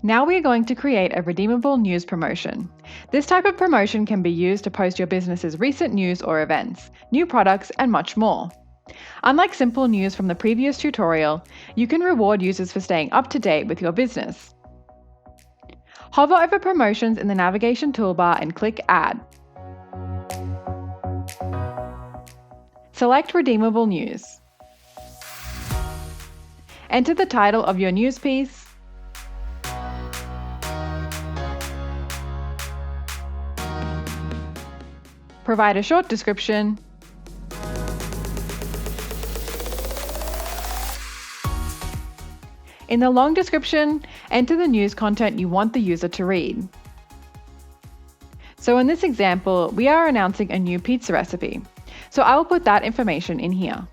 Now we are going to create a redeemable news promotion. This type of promotion can be used to post your business's recent news or events, new products, and much more. Unlike simple news from the previous tutorial, you can reward users for staying up to date with your business. Hover over Promotions in the navigation toolbar and click Add. Select Redeemable News. Enter the title of your news piece, provide a short description, in the long description, enter the news content you want the user to read. So in this example, we are announcing a new pizza recipe, so I will put that information in here.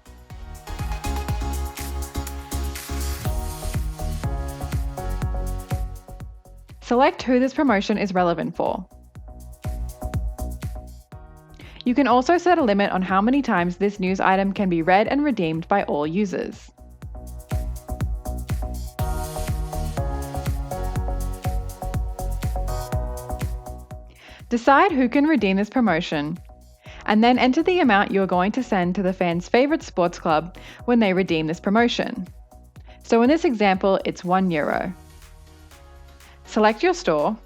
Select who this promotion is relevant for. You can also set a limit on how many times this news item can be read and redeemed by all users. Decide who can redeem this promotion, and then enter the amount you are going to send to the fan's favorite sports club when they redeem this promotion. So in this example, it's €1. Select your store,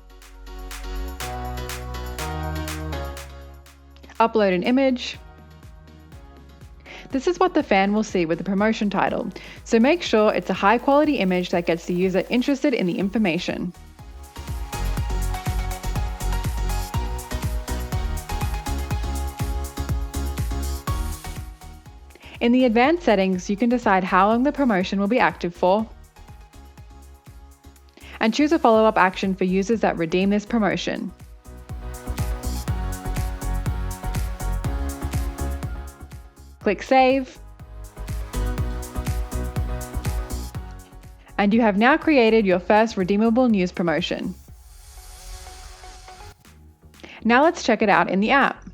upload an image. This is what the fan will see with the promotion title, so make sure it's a high quality image that gets the user interested in the information. In the advanced settings, you can decide how long the promotion will be active for, and choose a follow-up action for users that redeem this promotion. Click Save, and you have now created your first redeemable news promotion. Now let's check it out in the app.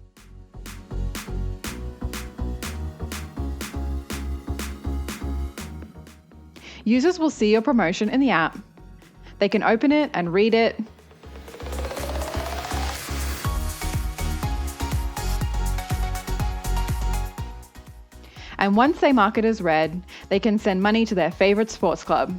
Users will see your promotion in the app. They can open it and read it. And once they mark it as read, they can send money to their favorite sports club.